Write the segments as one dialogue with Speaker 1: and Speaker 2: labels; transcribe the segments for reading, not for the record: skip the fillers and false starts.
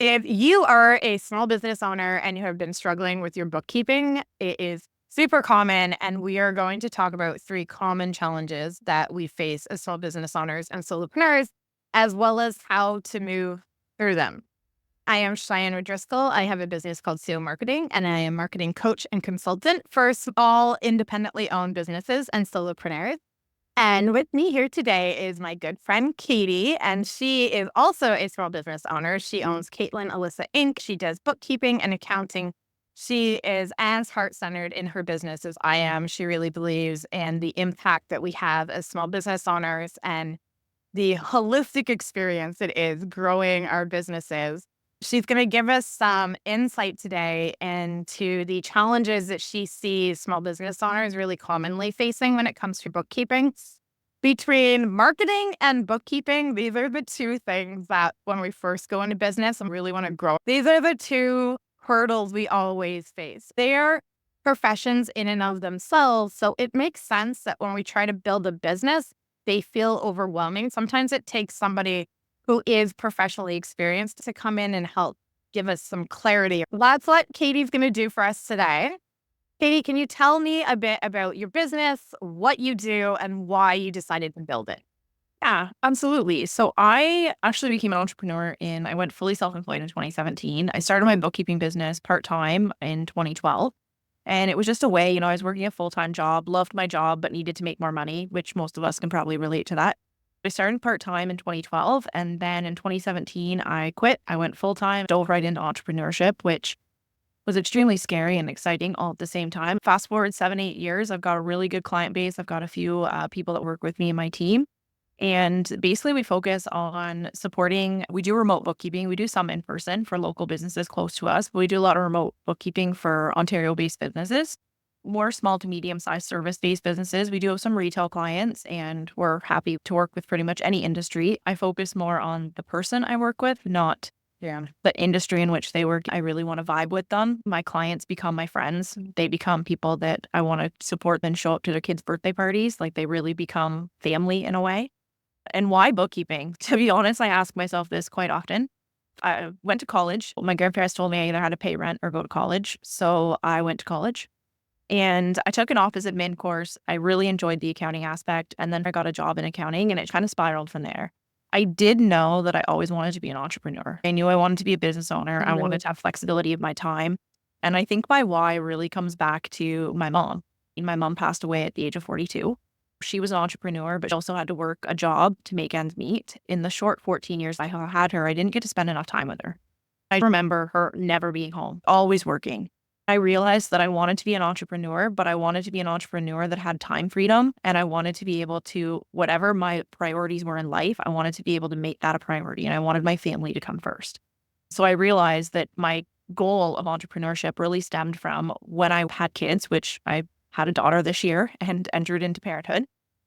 Speaker 1: If you are a small business owner and you have been struggling with your bookkeeping, it is super common. And we are going to talk about 3 common challenges that we face as small business owners and solopreneurs, as well as how to move through them. I am Cheyenne O'Driscoll. I have a business called SEO Marketing, and I am marketing coach and consultant for small, independently owned businesses and solopreneurs. And with me here today is my good friend Katy, and she is also a small business owner. She owns Katlyn Alyssa Inc. She does bookkeeping and accounting. She is as heart-centered in her business as I am. She really believes in the impact that we have as small business owners and the holistic experience it is growing our businesses. She's going to give us some insight today into the challenges that she sees small business owners really commonly facing when it comes to bookkeeping. Between marketing and bookkeeping, these are the 2 things that when we first go into business and really want to grow, these are the 2 hurdles we always face. They are professions in and of themselves. So it makes sense that when we try to build a business, they feel overwhelming. Sometimes it takes somebody who is professionally experienced to come in and help give us some clarity. That's what Katy's going to do for us today. Katy, can you tell me a bit about your business, what you do, and why you decided to build it?
Speaker 2: Yeah, absolutely. So I actually became an entrepreneur I went fully self-employed in 2017. I started my bookkeeping business part-time in 2012. And it was just a way, I was working a full-time job, loved my job, but needed to make more money, which most of us can probably relate to that. I started part-time in 2012. And then in 2017, I quit. I went full-time, dove right into entrepreneurship, which was extremely scary and exciting all at the same time. Fast forward 7, 8 years, I've got a really good client base. I've got a few people that work with me and my team. And basically, we focus on supporting, we do remote bookkeeping. We do some in person for local businesses close to us, but we do a lot of remote bookkeeping for Ontario-based businesses, more small to medium-sized service-based businesses. We do have some retail clients, and we're happy to work with pretty much any industry. I focus more on the person I work with, not the industry in which they work. I really want to vibe with them. My clients become my friends. They become people that I want to support and show up to their kids' birthday parties. Like they really become family in a way. And why bookkeeping? To be honest, I ask myself this quite often. I went to college. My grandparents told me I either had to pay rent or go to college. So I went to college and I took an office admin course. I really enjoyed the accounting aspect. And then I got a job in accounting and it kind of spiraled from there. I did know that I always wanted to be an entrepreneur. I knew I wanted to be a business owner. I wanted to have flexibility of my time. And I think my why really comes back to my mom. My mom passed away at the age of 42. She was an entrepreneur, but she also had to work a job to make ends meet. In the short 14 years I had her, I didn't get to spend enough time with her. I remember her never being home, always working. I realized that I wanted to be an entrepreneur, but I wanted to be an entrepreneur that had time freedom. And I wanted to be able to, whatever my priorities were in life, I wanted to be able to make that a priority. And I wanted my family to come first. So I realized that my goal of entrepreneurship really stemmed from when I had kids, which I had a daughter this year and entered into parenthood.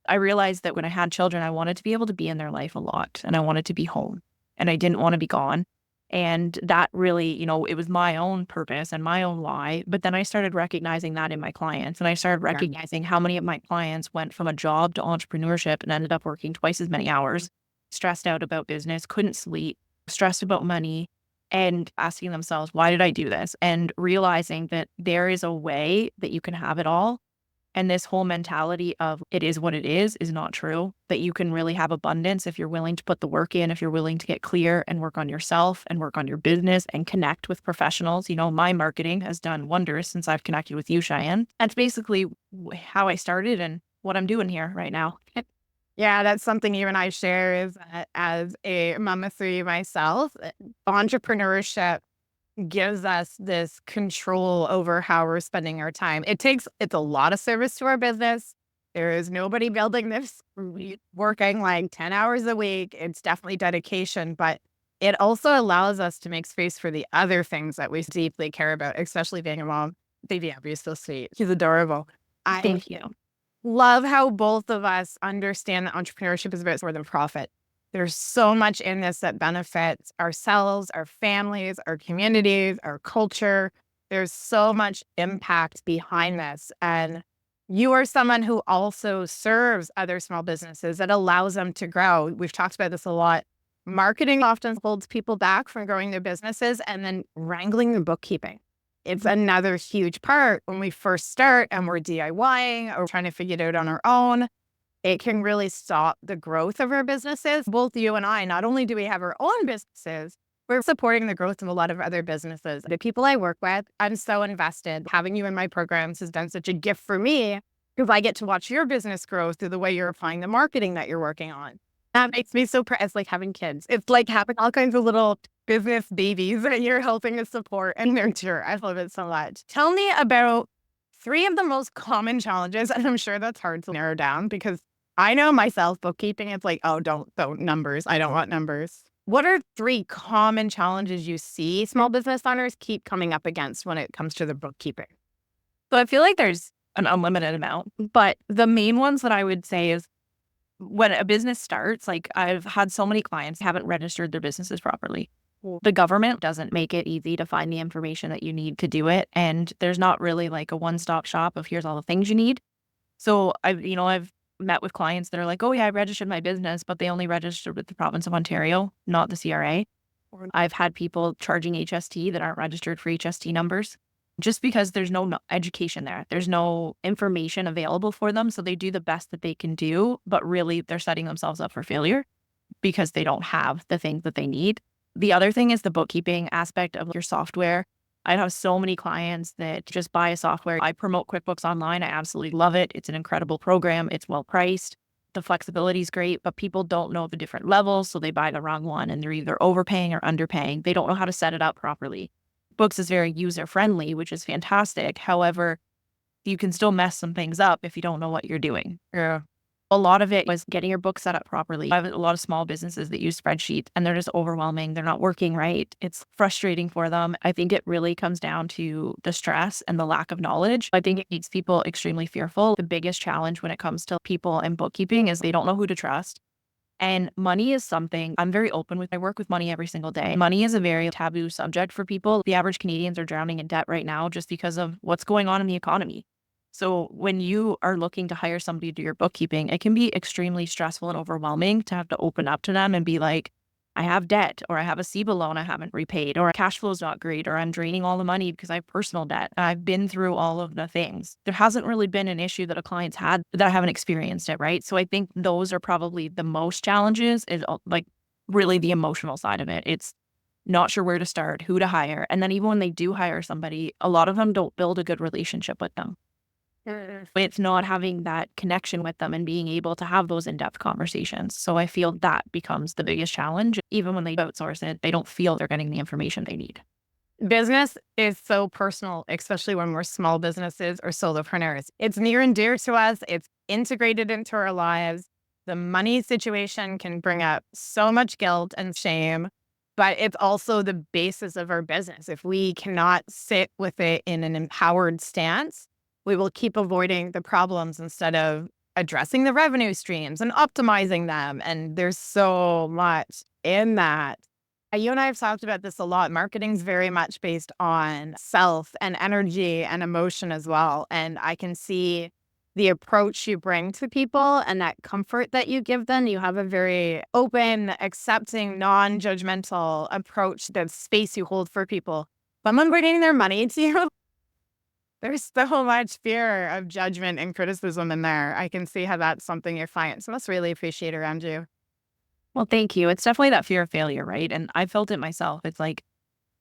Speaker 2: I realized that when I had children, I wanted to be able to be in their life a lot and I wanted to be home and I didn't want to be gone. And that really, it was my own purpose and my own why. But then I started recognizing that in my clients and I started recognizing how many of my clients went from a job to entrepreneurship and ended up working twice as many hours, stressed out about business, couldn't sleep, stressed about money, and asking themselves, why did I do this? And realizing that there is a way that you can have it all. And this whole mentality of it is what it is not true, that you can really have abundance if you're willing to put the work in, if you're willing to get clear and work on yourself and work on your business and connect with professionals. My marketing has done wonders since I've connected with you, Cheyenne. That's basically how I started and what I'm doing here right now.
Speaker 1: Yeah, that's something you and I share is that as a mom of 3 myself, entrepreneurship gives us this control over how we're spending our time. It's a lot of service to our business. There is nobody building this working like 10 hours a week. It's definitely dedication, but it also allows us to make space for the other things that we deeply care about, especially being a mom. Baby Abby is so sweet. She's adorable.
Speaker 2: Thank you.
Speaker 1: Love how both of us understand that entrepreneurship is about more than profit. There's so much in this that benefits ourselves, our families, our communities, our culture. There's so much impact behind this. And you are someone who also serves other small businesses that allows them to grow. We've talked about this a lot Marketing often holds people back from growing their businesses, and then wrangling their bookkeeping. It's another huge part when we first start and we're DIYing or trying to figure it out on our own. It can really stop the growth of our businesses. Both you and I, not only do we have our own businesses, we're supporting the growth of a lot of other businesses. The people I work with, I'm so invested. Having you in my programs has done such a gift for me because I get to watch your business grow through the way you're applying the marketing that you're working on. That makes me so proud. It's like having kids. It's like having all kinds of little business babies that you're helping to support and nurture. I love it so much. Tell me about 3 of the most common challenges, and I'm sure that's hard to narrow down because I know myself, bookkeeping, it's like, oh, don't numbers. I don't want numbers. What are 3 common challenges you see small business owners keep coming up against when it comes to the bookkeeping?
Speaker 2: So I feel like there's an unlimited amount, but the main ones that I would say is when a business starts, like I've had so many clients haven't registered their businesses properly. The government doesn't make it easy to find the information that you need to do it. And there's not really like a one-stop shop of here's all the things you need. So I've met with clients that are like, oh yeah, I registered my business, but they only registered with the province of Ontario, not the CRA. Or I've had people charging HST that aren't registered for HST numbers just because there's no education there. There's no information available for them. So they do the best that they can do, but really they're setting themselves up for failure because they don't have the things that they need. The other thing is the bookkeeping aspect of your software. I have so many clients that just buy a software. I promote QuickBooks Online. I absolutely love it. It's an incredible program. It's well priced. The flexibility is great, but people don't know the different levels. So they buy the wrong one and they're either overpaying or underpaying. They don't know how to set it up properly. Books is very user friendly, which is fantastic. However, you can still mess some things up if you don't know what you're doing.
Speaker 1: Yeah.
Speaker 2: A lot of it was getting your book set up properly. I have a lot of small businesses that use spreadsheets and they're just overwhelming. They're not working right. It's frustrating for them. I think it really comes down to the stress and the lack of knowledge. I think it makes people extremely fearful. The biggest challenge when it comes to people and bookkeeping is they don't know who to trust. And money is something I'm very open with. I work with money every single day. Money is a very taboo subject for people. The average Canadians are drowning in debt right now just because of what's going on in the economy. So when you are looking to hire somebody to do your bookkeeping, it can be extremely stressful and overwhelming to have to open up to them and be like, I have debt, or I have a CEBA loan I haven't repaid, or cash flow is not great, or I'm draining all the money because I have personal debt. And I've been through all of the things. There hasn't really been an issue that a client's had that I haven't experienced it, right? So I think those are probably the most challenges is like really the emotional side of it. It's not sure where to start, who to hire. And then even when they do hire somebody, a lot of them don't build a good relationship with them. It's not having that connection with them and being able to have those in-depth conversations. So I feel that becomes the biggest challenge. Even when they outsource it, they don't feel they're getting the information they need.
Speaker 1: Business is so personal, especially when we're small businesses or solopreneurs. It's near and dear to us. It's integrated into our lives. The money situation can bring up so much guilt and shame, but it's also the basis of our business. If we cannot sit with it in an empowered stance, we will keep avoiding the problems instead of addressing the revenue streams and optimizing them. And there's so much in that. You and I have talked about this a lot. Marketing is very much based on self and energy and emotion as well. And I can see the approach you bring to people and that comfort that you give them. You have a very open, accepting, non-judgmental approach, the space you hold for people. Someone bringing their money to you, there's so much fear of judgment and criticism in there. I can see how that's something your clients must really appreciate around you.
Speaker 2: Well, thank you. It's definitely that fear of failure, right? And I felt it myself. It's like,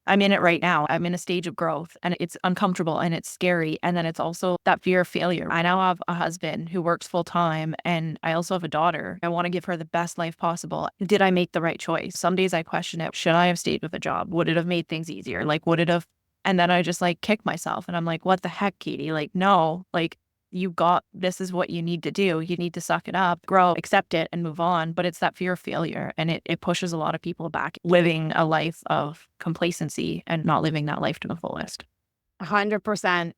Speaker 2: I'm in it right now. I'm in a stage of growth and it's uncomfortable and it's scary. And then it's also that fear of failure. I now have a husband who works full time and I also have a daughter. I want to give her the best life possible. Did I make the right choice? Some days I question it. Should I have stayed with a job? Would it have made things easier? Like, would it have? And then I just like kick myself and I'm like, what the heck, Katy? Like, no, like this is what you need to do. You need to suck it up, grow, accept it and move on. But it's that fear of failure. And it pushes a lot of people back living a life of complacency and not living that life to the fullest.
Speaker 1: 100%.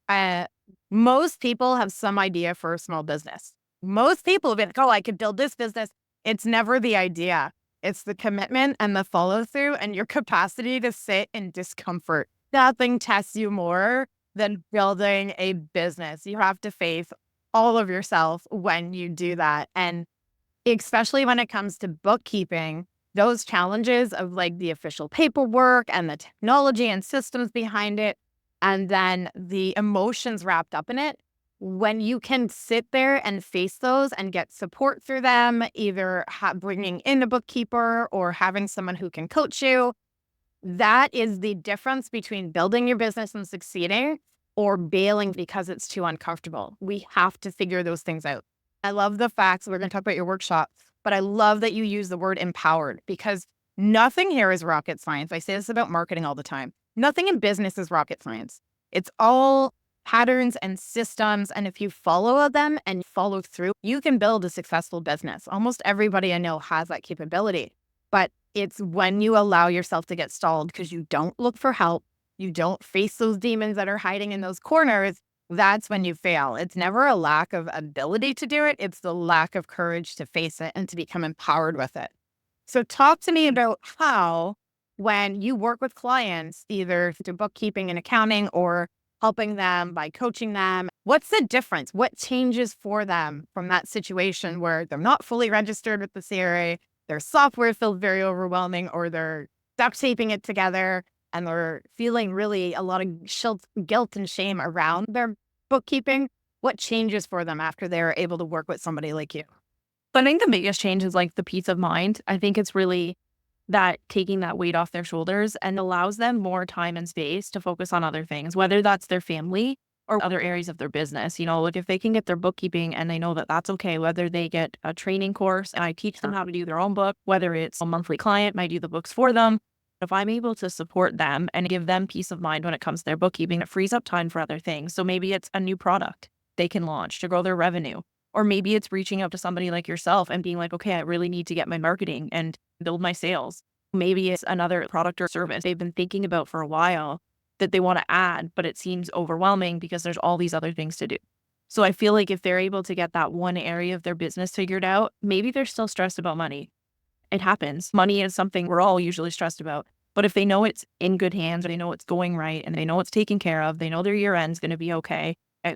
Speaker 1: Most people have some idea for a small business. Most people have been like, oh, I could build this business. It's never the idea. It's the commitment and the follow through and your capacity to sit in discomfort. Nothing tests you more than building a business. You have to face all of yourself when you do that. And especially when it comes to bookkeeping, those challenges of like the official paperwork and the technology and systems behind it, and then the emotions wrapped up in it, when you can sit there and face those and get support through them, either bringing in a bookkeeper or having someone who can coach you, that is the difference between building your business and succeeding or bailing because it's too uncomfortable. We have to figure those things out. I love the facts. We're going to talk about your workshop, but I love that you use the word empowered, because nothing here is rocket science. I say this about marketing all the time. Nothing in business is rocket science. It's all patterns and systems. And if you follow them and follow through, you can build a successful business. Almost everybody I know has that capability. But it's when you allow yourself to get stalled because you don't look for help, you don't face those demons that are hiding in those corners, that's when you fail. It's never a lack of ability to do it. It's the lack of courage to face it and to become empowered with it. So talk to me about how, when you work with clients, either through bookkeeping and accounting or helping them by coaching them, what's the difference? What changes for them from that situation where they're not fully registered with the CRA, their software feels very overwhelming, or they're duct taping it together and they're feeling really a lot of guilt and shame around their bookkeeping? What changes for them after they're able to work with somebody like you?
Speaker 2: But I think the biggest change is like the peace of mind. I think it's really that taking that weight off their shoulders and allows them more time and space to focus on other things, whether that's their family or other areas of their business. Like if they can get their bookkeeping and they know that that's okay, whether they get a training course and I teach them how to do their own book, whether it's a monthly client, I do the books for them. If I'm able to support them and give them peace of mind when it comes to their bookkeeping, it frees up time for other things. So maybe it's a new product they can launch to grow their revenue. Or maybe it's reaching out to somebody like yourself and being like, okay, I really need to get my marketing and build my sales. Maybe it's another product or service they've been thinking about for a while that they want to add, but it seems overwhelming because there's all these other things to do. So I feel like if they're able to get that one area of their business figured out, maybe they're still stressed about money. It happens. Money is something we're all usually stressed about. But if they know it's in good hands, or they know it's going right, and they know it's taken care of, they know their year end's going to be okay.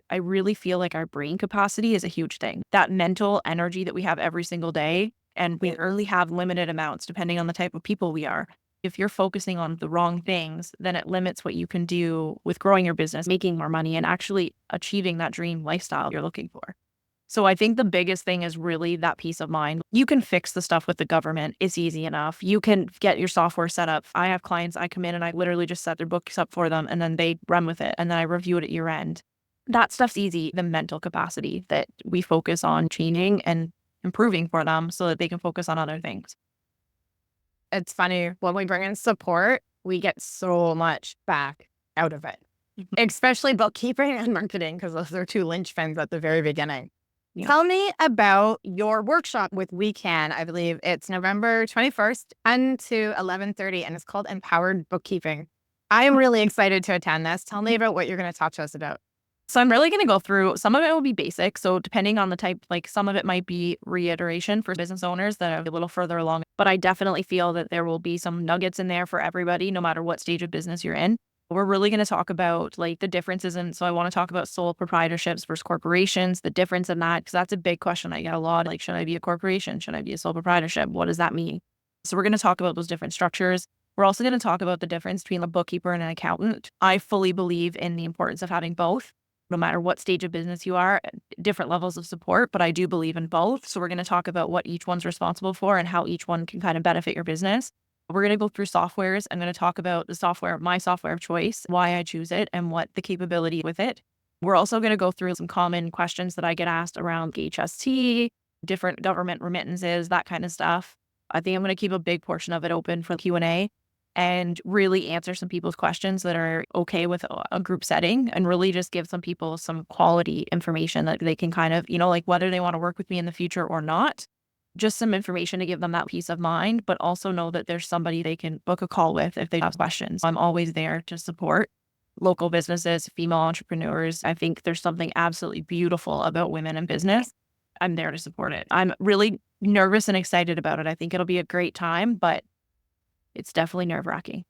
Speaker 2: I really feel like our brain capacity is a huge thing. That mental energy that we have every single day, and we only have limited amounts depending on the type of people we are. If you're focusing on the wrong things, then it limits what you can do with growing your business, making more money, and actually achieving that dream lifestyle you're looking for. So I think the biggest thing is really that peace of mind. You can fix the stuff with the government. It's easy enough. You can get your software set up. I have clients, I come in and I literally just set their books up for them and then they run with it. And then I review it at year end. That stuff's easy. The mental capacity that we focus on changing and improving for them so that they can focus on other things.
Speaker 1: It's funny, when we bring in support, we get so much back out of it, especially bookkeeping and marketing, because those are two linchpins at the very beginning. Yeah. Tell me about your workshop with We Can. I believe it's November 21st and to 11:30, and it's called Empowered Bookkeeping. I am really excited to attend this. Tell me about what you're going to talk to us about.
Speaker 2: So I'm really going to go through, some of it will be basic. So depending on the type, like some of it might be reiteration for business owners that are a little further along. But I definitely feel that there will be some nuggets in there for everybody, no matter what stage of business you're in. We're really going to talk about like the differences. And so I want to talk about sole proprietorships versus corporations, the difference in that, because that's a big question I get a lot. Like, should I be a corporation? Should I be a sole proprietorship? What does that mean? So we're going to talk about those different structures. We're also going to talk about the difference between a bookkeeper and an accountant. I fully believe in the importance of having both, no matter what stage of business you are, different levels of support, but I do believe in both. So we're going to talk about what each one's responsible for and how each one can kind of benefit your business. We're going to go through softwares. I'm going to talk about the software, my software of choice, why I choose it, and what the capability with it. We're also going to go through some common questions that I get asked around HST, different government remittances, that kind of stuff. I think I'm going to keep a big portion of it open for Q&A and really answer some people's questions that are okay with a group setting, and really just give some people some quality information that they can kind of, like whether they want to work with me in the future or not. Just some information to give them that peace of mind, but also know that there's somebody they can book a call with if they have questions. I'm always there to support local businesses, female entrepreneurs. I think there's something absolutely beautiful about women in business. I'm there to support it. I'm really nervous and excited about it. I think it'll be a great time, but it's definitely nerve-wracking.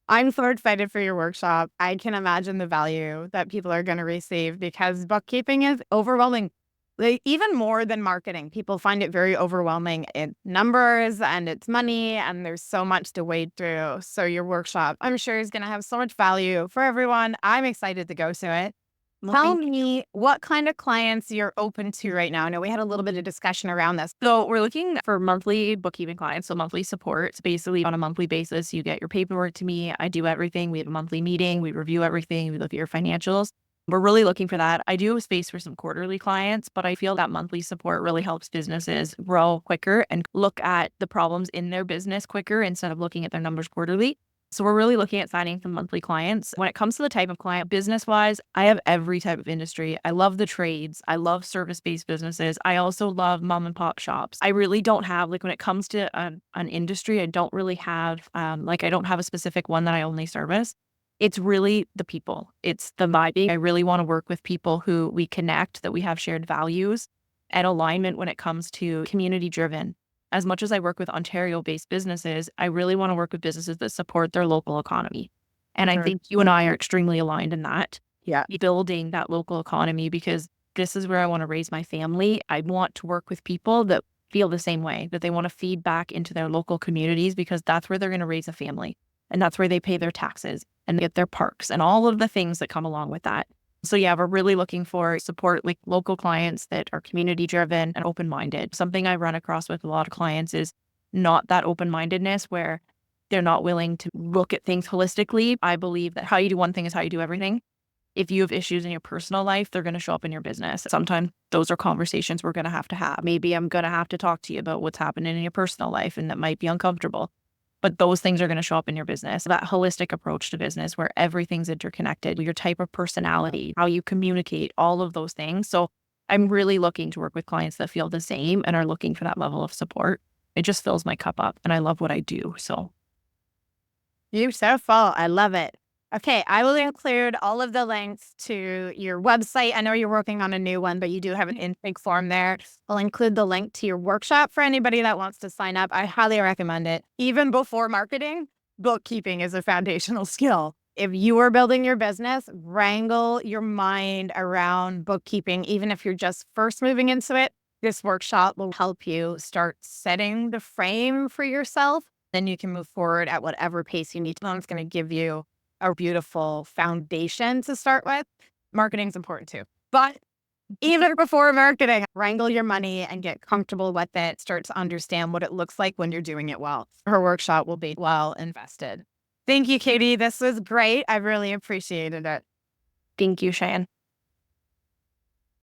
Speaker 1: I'm so excited for your workshop. I can imagine the value that people are going to receive, because bookkeeping is overwhelming. Like, even more than marketing, people find it very overwhelming in numbers and it's money, and there's so much to wade through. So your workshop, I'm sure, is going to have so much value for everyone. I'm excited to go to it.
Speaker 2: Well,
Speaker 1: Tell
Speaker 2: thank you.
Speaker 1: me what kind of clients you're open to right now. I know we had a little bit of discussion around this.
Speaker 2: So we're looking for monthly bookkeeping clients, so monthly support. It's basically on a monthly basis. You get your paperwork to me. I do everything. We have a monthly meeting. We review everything. We look at your financials. We're really looking for that. I do have space for some quarterly clients, but I feel that monthly support really helps businesses grow quicker and look at the problems in their business quicker instead of looking at their numbers quarterly. So we're really looking at signing some monthly clients. When it comes to the type of client, business-wise, I have every type of industry. I love the trades. I love service-based businesses. I also love mom and pop shops. I really don't have, like, when it comes to an industry, I don't really have, I don't have a specific one that I only service. It's really the people. It's the vibing. I really want to work with people who we connect, that we have shared values and alignment when it comes to community driven. As much as I work with Ontario-based businesses, I really want to work with businesses that support their local economy. And I
Speaker 1: Sure.
Speaker 2: think you and I are extremely aligned in that,
Speaker 1: Yeah.
Speaker 2: building that local economy, because this is where I want to raise my family. I want to work with people that feel the same way, that they want to feed back into their local communities, because that's where they're going to raise a family. And that's where they pay their taxes and get their parks and all of the things that come along with that. So yeah, we're really looking for support, like local clients that are community driven and open-minded. Something I run across with a lot of clients is not that open-mindedness where they're not willing to look at things holistically. I believe that how you do one thing is how you do everything. If you have issues in your personal life, they're going to show up in your business. Sometimes those are conversations we're going to have. Maybe I'm going to have to talk to you about what's happening in your personal life, and that might be uncomfortable. But those things are going to show up in your business. That holistic approach to business where everything's interconnected, your type of personality, how you communicate, all of those things. So I'm really looking to work with clients that feel the same and are looking for that level of support. It just fills my cup up, and I love what I do. So
Speaker 1: Beautiful. I love it. Okay, I will include all of the links to your website. I know you're working on a new one, but you do have an intake form there. I'll include the link to your workshop for anybody that wants to sign up. I highly recommend it. Even before marketing, bookkeeping is a foundational skill. If you are building your business, wrangle your mind around bookkeeping, even if you're just first moving into it. This workshop will help you start setting the frame for yourself. Then you can move forward at whatever pace you need to. It's going to give you a beautiful foundation to start with. Marketing's important too. But even before marketing, wrangle your money and get comfortable with it. Start to understand what it looks like when you're doing it well. Her workshop will be well invested. Thank you, Katie. This was great. I really appreciated it.
Speaker 2: thank you, Cheyenne.